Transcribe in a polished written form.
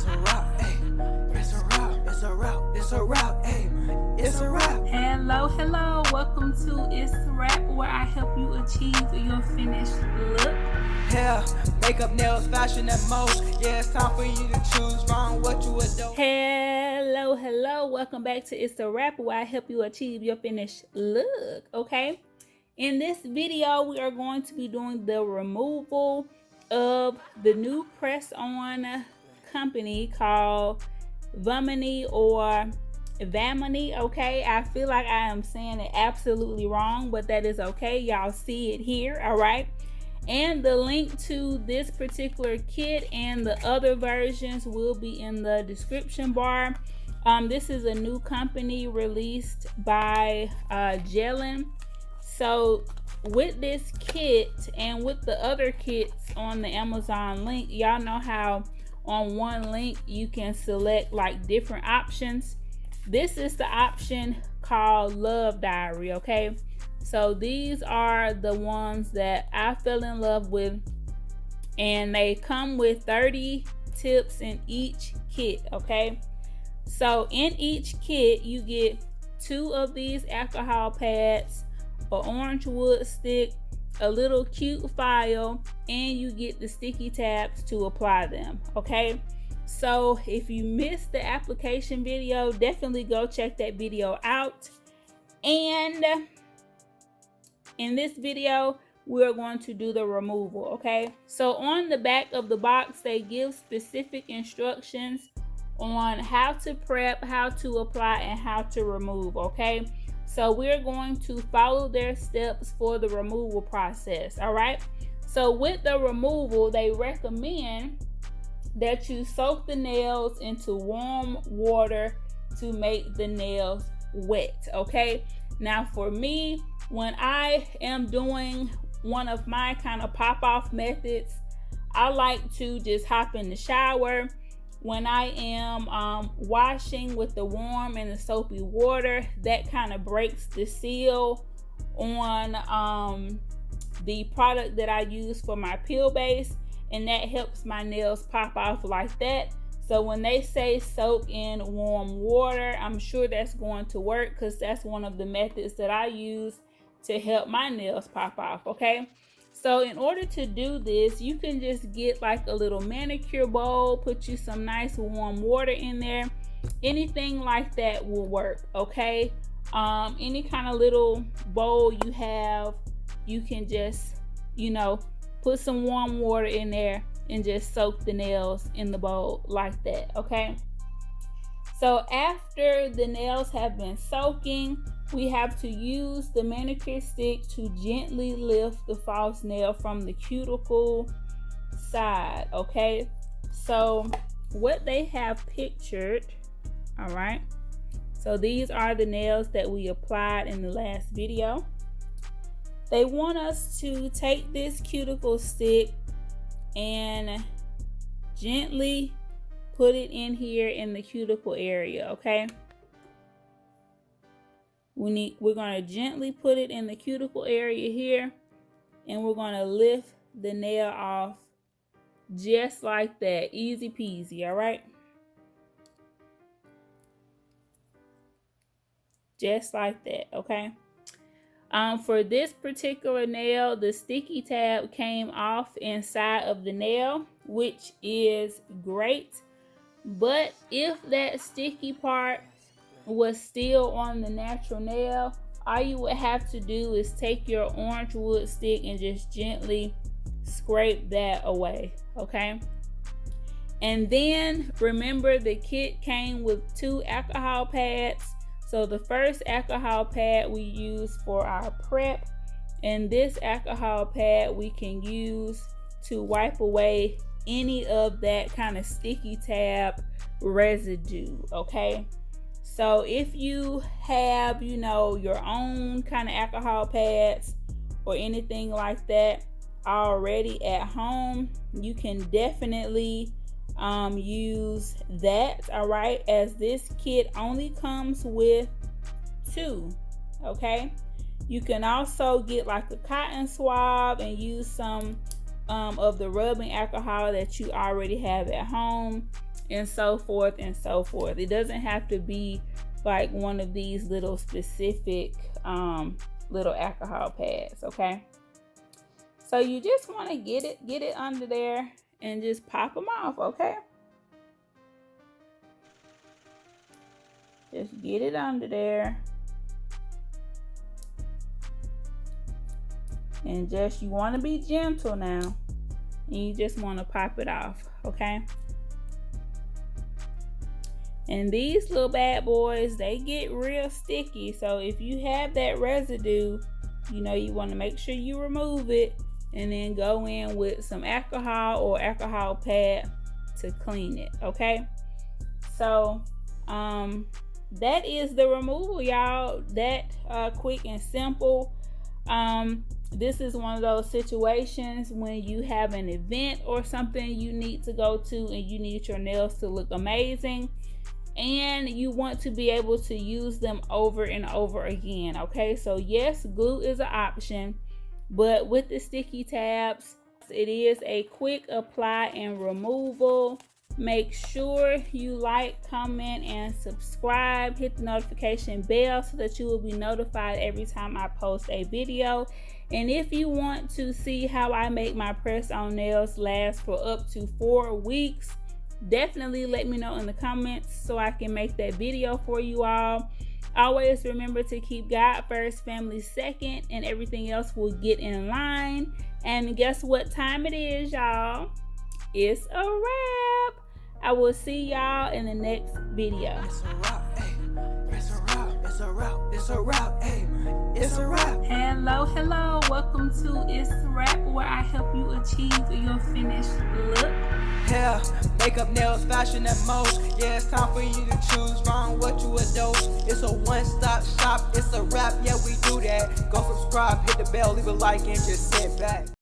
It's a wrap, ayy. It's a wrap, it's a wrap, it's a wrap, ayy. It's a wrap. Hello, welcome to Itz Sirap, where I help you achieve your finished look. Hair, makeup, nails, fashion, and most. Yeah, it's time for you to choose from what you adore. Hello, welcome back to Itz Sirap, where I help you achieve your finished look. Okay, in this video, we are going to be doing the removal of the new press-on company called Vamony or Vamony. Okay, I feel like I am saying it absolutely wrong, but that is okay. Y'all see it here, all right? And the link to this particular kit and the other versions will be in the description bar. This is a new company released by Gellen. So with this kit and with the other kits on the Amazon link, y'all know how on one link you can select like different options. This is the option called Love Diary, okay? So these are the ones that I fell in love with, and they come with 30 tips in each kit, okay? So in each kit, you get 2 of these alcohol pads, an orange wood stick, a little cute file, and you get the sticky tabs to apply them, okay? So if you missed the application video, definitely go check that video out. And in this video, we're going to do the removal, okay? So on the back of the box, they give specific instructions on how to prep, how to apply, and how to remove, okay? So we're going to follow their steps for the removal process, all right? So with the removal, they recommend that you soak the nails into warm water to make the nails wet, okay? Now for me, when I am doing one of my kind of pop-off methods, I like to just hop in the shower. When I am washing with the warm and the soapy water, that kind of breaks the seal on the product that I use for my peel base, and that helps my nails pop off like that. So when they say soak in warm water, I'm sure that's going to work, because that's one of the methods that I use to help my nails pop off, okay? So in order to do this, you can just get like a little manicure bowl, put you some nice warm water in there. Anything like that will work, okay? Any kind of little bowl you have, you can just, put some warm water in there and just soak the nails in the bowl like that, okay? So after the nails have been soaking, we have to use the manicure stick to gently lift the false nail from the cuticle side, okay? So what they have pictured, all right? So these are the nails that we applied in the last video. They want us to take this cuticle stick and gently put it in here in the cuticle area, okay? We're going to gently put it in the cuticle area here, and we're going to lift the nail off just like that. Easy peasy, all right? Just like that, okay? For this particular nail, the sticky tab came off inside of the nail, which is great. But if that sticky part was still on the natural nail, all you would have to do is take your orange wood stick and just gently scrape that away, okay? And then remember, the kit came with 2 alcohol pads. So the first alcohol pad we use for our prep, and this alcohol pad we can use to wipe away any of that kind of sticky tab residue, okay? So if you have, your own kind of alcohol pads or anything like that already at home, you can definitely use that, all right? As this kit only comes with 2, okay? You can also get like a cotton swab and use some of the rubbing alcohol that you already have at home. and so forth and so forth. It doesn't have to be like one of these little specific little alcohol pads, okay? So you just want to get it under there and just pop them off, okay? Just get it under there. And just, you want to be gentle now. And you just want to pop it off, okay? And these little bad boys, they get real sticky. So if you have that residue, you know, you want to make sure you remove it and then go in with some alcohol or alcohol pad to clean it, okay? So that is the removal, y'all. That quick and simple. This is one of those situations when you have an event or something you need to go to and you need your nails to look amazing and you want to be able to use them over and over again, okay? So yes, glue is an option, but with the sticky tabs, it is a quick apply and removal. Make sure you like, comment, and subscribe. Hit the notification bell so that you will be notified every time I post a video. And if you want to see how I make my press-on nails last for up to 4 weeks, definitely let me know in the comments so I can make that video for you all. Always remember to keep God first, family second, and everything else will get in line. And guess what time it is, y'all? It's a wrap. I will see y'all in the next video. It's a wrap, hey. It's a wrap. It's a wrap. It's a wrap, hey. It's a wrap. Hello. Welcome to Itz Sirap, where I help you achieve your finished look. Hair, makeup, nails, fashion, and most. Yeah, it's time for you to choose wrong what you adore. It's a one-stop shop. It's a wrap. Yeah, we do that. Go subscribe, hit the bell, leave a like, and just sit back.